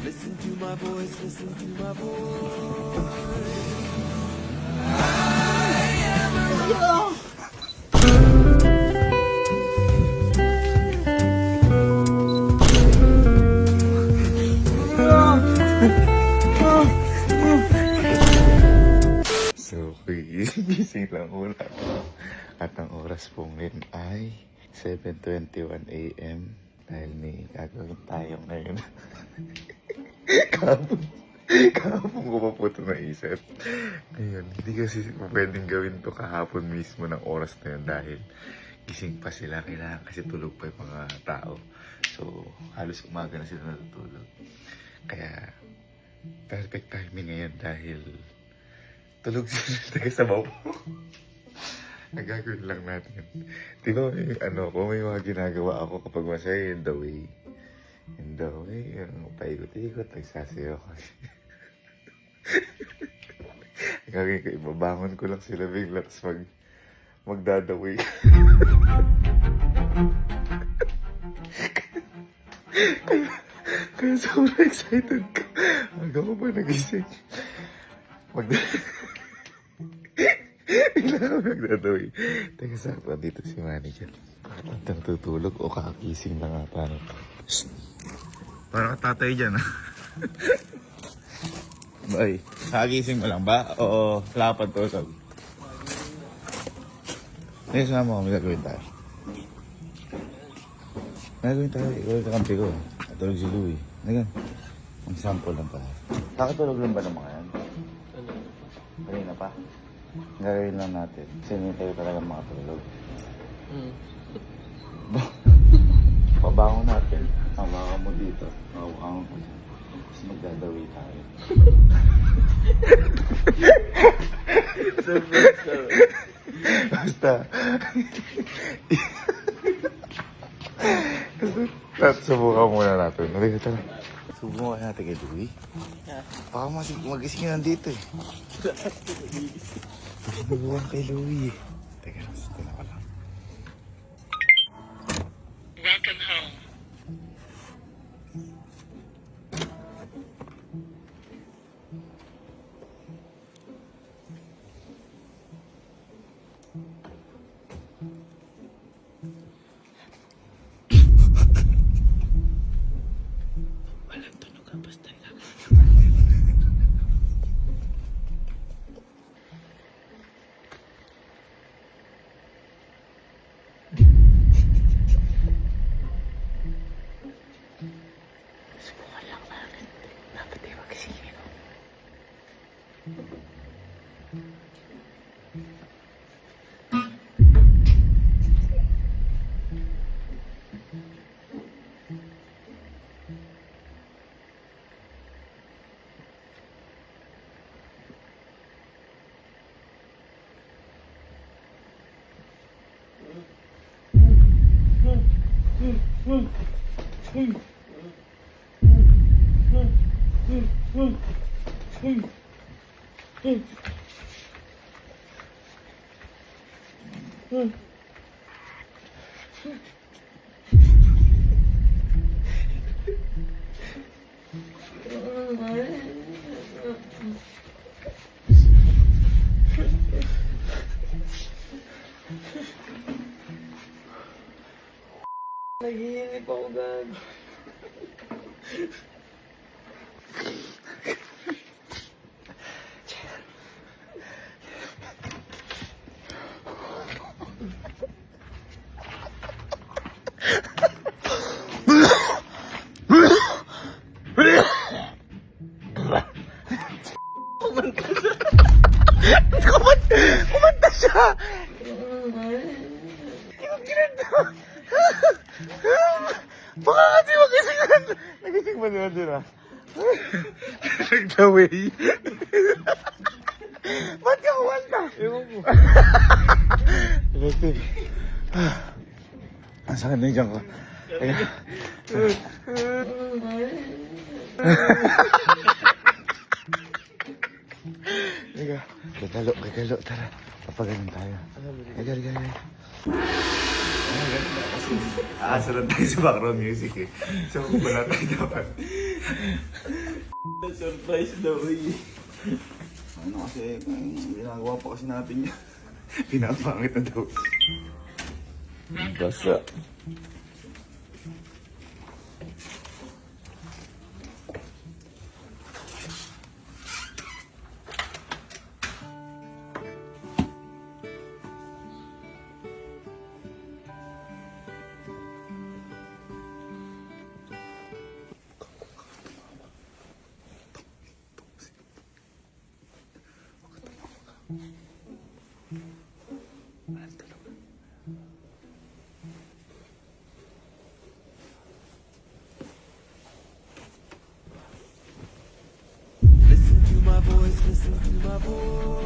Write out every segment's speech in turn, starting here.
Listen to my voice, listen to my voice. So, gising lang muna ako. At ang oras po ngayon ay 7:21 AM. Dahil may gagawin tayo ngayon. kahapon ko pa po ito naisip. Ngayon, hindi kasi pwedeng gawin to kahapon mismo ng oras na yun dahil gising pa sila. Kailangan kasi tulog pa yung mga tao. So, halos umaga na sila natutulog. Kaya, perfect timing ngayon dahil tulog sila taga-sabaw po. Nagagawin lang natin. Di ba kung may mga ginagawa ako kapag masaya in the way. In the way, yung paikot-ikot, nagsasayaw ko. Nagagawin ko, ibabangon ko lang sila bigla, tapos magdadaway. kaya sobrang excited ko. Hanggang ko ba nagising? Bigla ako nagdadaway. Teka, saan pa dito si Manny dyan? Parang tutulog o kakakising na nga paano. Parang tatay dyan, ha? Boy, kakakising mo lang ba? Oo, lapad to, sabi. Ngayon, sama mo, may gagawin tayo. May gagawin tayo, ikaw yung kakampi ko. Natulog si Louie. Nagan, ang sample lang tayo. Kakatulog lang ba ng mga yan? Kanina pa? Gagawin lang natin. Kasi hindi tayo talaga makatulog. Pabangon natin. Hawakan mo dito. Hawakan mo dito. Tapos magdadawi tayo. Basta. Subukan muna natin. Halika, tara. Subukan natin kay Louie. Baka magising ka nandito eh. Subukan kay Louie. Teka, ito na ka lang. Welcome home. Walang tunog ang basta lang. Subukan lang namin. Dapat ay magisingin ko. Nagiinip ako, gag. Kumanta siya! Baka kasi magising na. Nagising ba nila dira? Nagdaway. Ba't ka kumanta? Ewan mo. Effective. Ang sakit na yung dyan ko. Liga, gagalo, tara. Papagaling tayo. Liga. Asa lang tayo sa background music eh. So kung wala tayo dapat. Na-surprise daw eh. Ano kasi, ginagawa pa kasi natin yan. Pinapangit na daw. Basa. Listen to my voice, listen to my voice.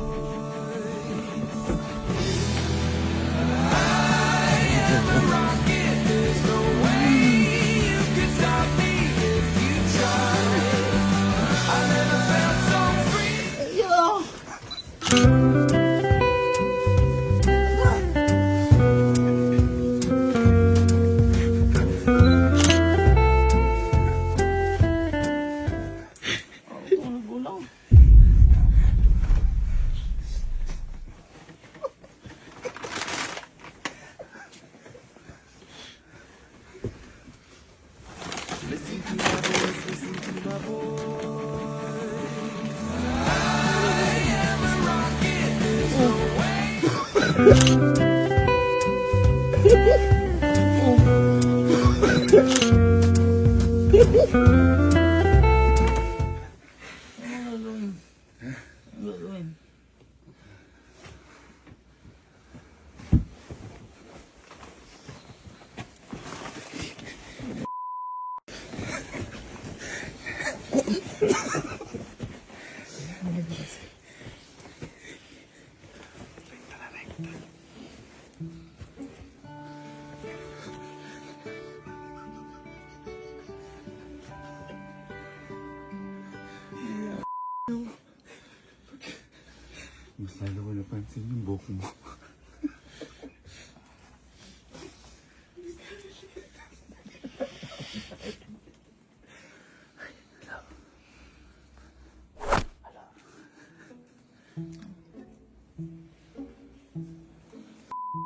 I am a rocket, there's no way you can stop me if you try. I never felt so free. Listen to my voice, listen to my voice. I am a rocket, there's no way. Mas lalo ko napansin yung buhok mo.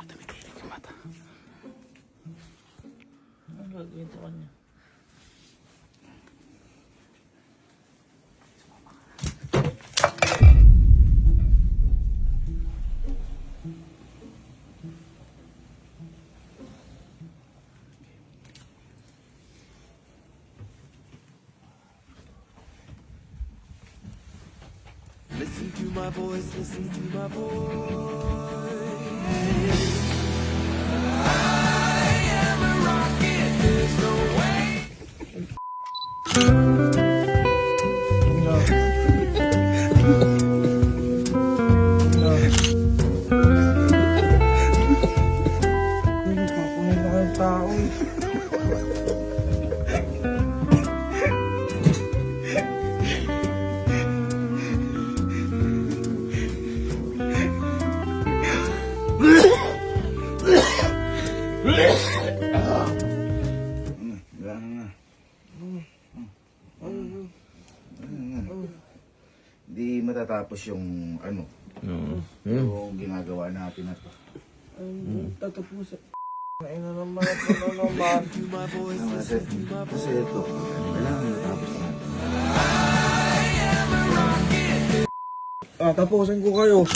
Tumikilig yung mata. Ano gagawin sa kanya? Listen to my voice, listen to my voice. I am a rocket, there's no way. Hindi matatapos yung ano, yung ginagawa natin na to. Tatapusin. Ay na naman, ito na naman. To my voice, Kasi, listen to my kasi voice. ito, kailangan matapos na natin. Tapusin ko kayo.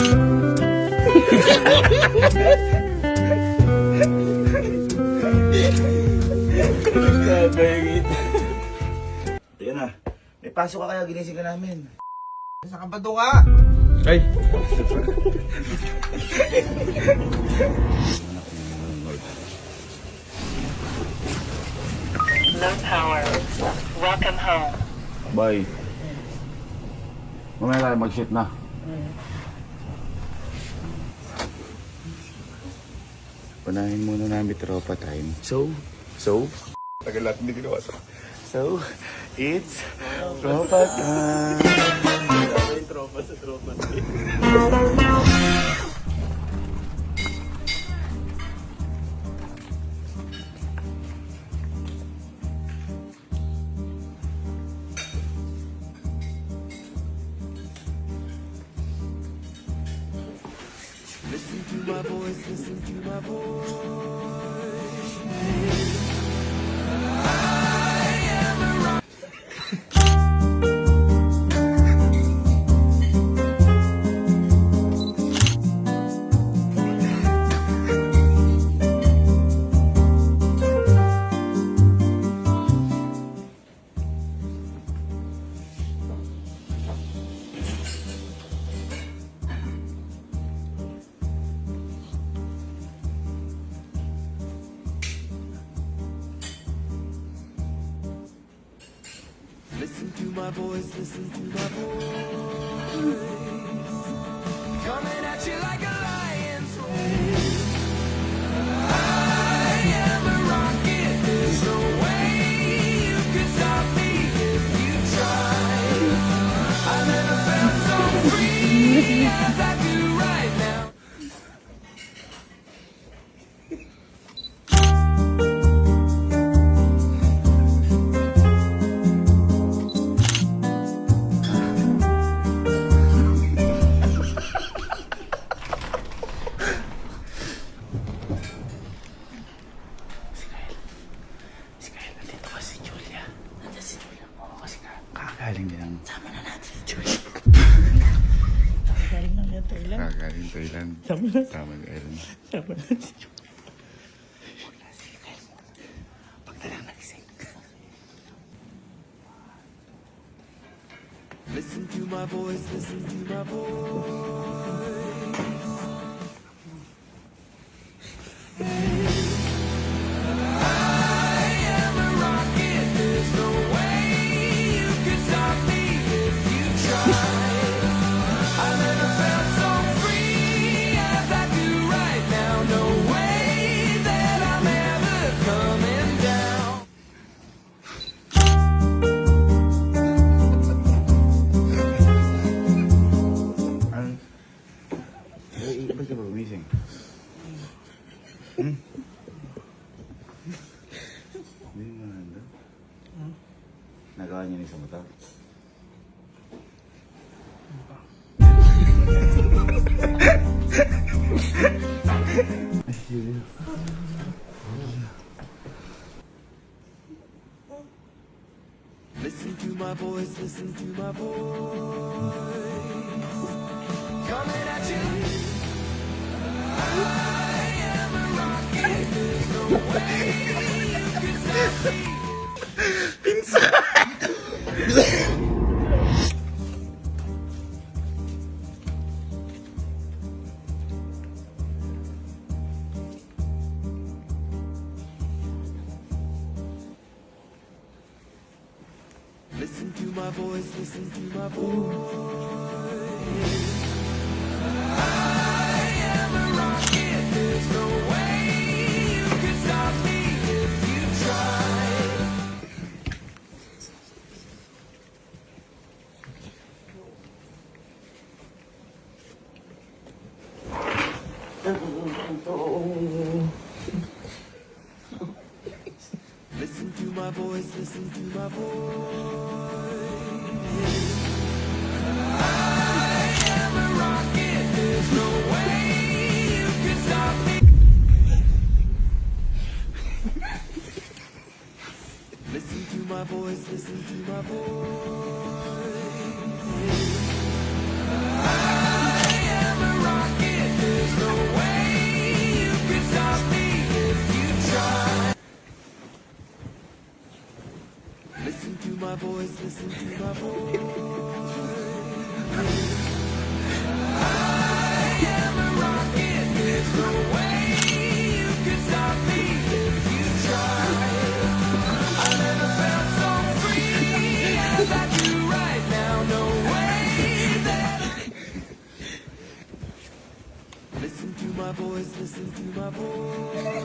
Teka na, may pasok ka kaya ginising ka namin. Sa kabado ka. Ay. Low power. Welcome home. Bye. Mamaya tayo mag-shoot na. Panahin muna namin tropa time. So? Tagal lahat hindi ginawa sa... So, it's tropa time. Tropa sa tropa. my voice, listen to my voice. I am a rock. Listen to my voice, listen to my voice. Coming at you like a lion's roar. I am a rocket, there's no way you can stop me if you try. I never felt so free as I do right now. Si Kyle, nandito ka si Julia. Nandiyan si Julia. Oo, kasi nga, kakagaling din ang... Sama na natin si Julia. Kakagaling lang yan, Thailand. Kakain Thailand. Sama na. Tama ka Aaron. Sama na si Julia. Wala si Kyle muna. Pag nalang nagising. Listen to my voice, listen to my voice. I am a rocket, there's no way you can stop me if you try. I never felt so free as I do right now. No way that I'm ever coming down. Ano? Ba't ka ba gumising? Hindi mo nanda. Nagawa niya sa mata. Listen to my voice, listen to my voice. Coming at you. I am a rocket, there's no way you can stop me. Listen to my voice, listen to my voice. I am a rocket, there's no way you can stop me if you try. Listen to my voice, listen to my voice. I am a rocket, there's no way you can stop me. Listen to my voice, listen to my voice. I am a rocket, there's no way you can stop me if you try. Listen to my voice, listen to my voice. I am a rocket, there's no way you can stop me if you try. I never felt so free as I do right now. No way that. Listen to my voice, listen to my voice.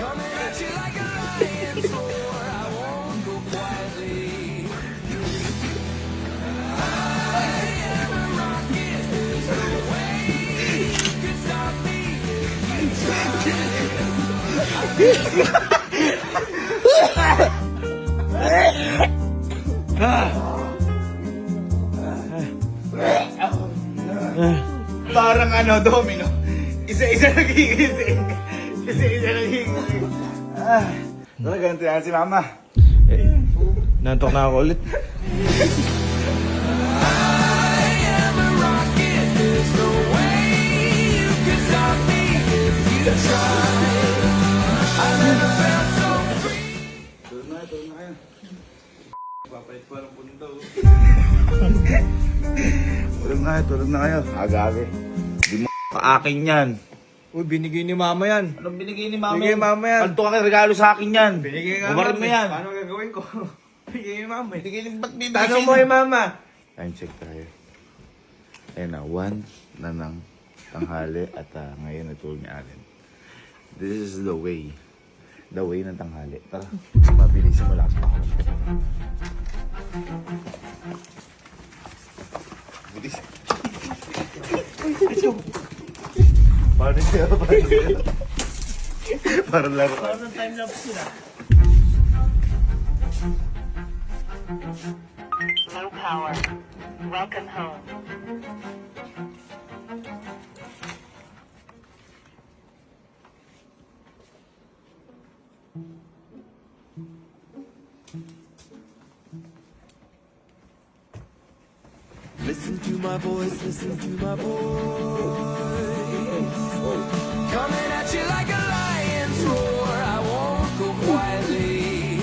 Coming at you like a lion's roar. I won't go quietly. I am a rocket. There's no way you can stop me if you try. Parang ano, domino. Isa-isa nagigising. Isa-isa nagigising. Ah, talaga ganito yan si mama. Nantok na ako ulit. There's no way you can stop me if you try. I never felt so free. Tulog na kayo. Papalit ko ng punto. Tulog na kayo. Aga-aga. Di mo ka-akin yan. Uy, binigay ni mama yan. Anong binigay ni mama? Binigay ni mama yan. Kanto ka regalo sa akin yan. Binigay nga Umarin mo yan. Paano gagawin ko? Binigay ni mama. Binigay ni ba't binigay Tanong mo kay mama. Time check tayo. Ayun na, 1 na ng tanghali at ngayon natulog ni Allen. This is the way. The way ng tanghali. Tara, mabilisan mo lakas pa ako. Bilis. Parang siya. Parang laro. Parang time-lapse sila. Low power. Welcome home. Listen to my voice, listen to my voice. Coming at you like a lion's roar. I won't go quietly.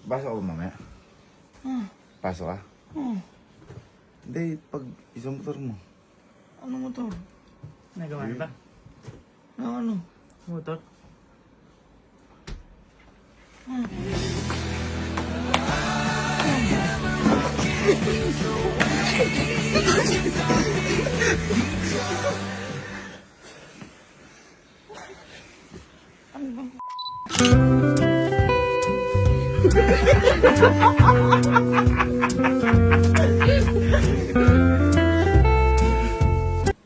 Pasok ako mamaya. Pasok ka? Hindi, pag isang motor mo. Ano motor? Nagawa na ba? Ano? Motor?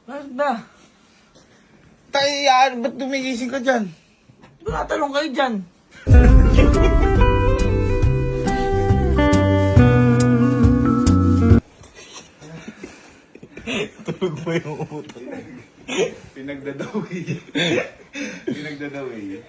Bakit ba? Tayo yan, ba't dumigising ka dyan? Tumatalong kayo dyan. Tulog mo yung utak. Pinagdadawi. Pinagdadawi.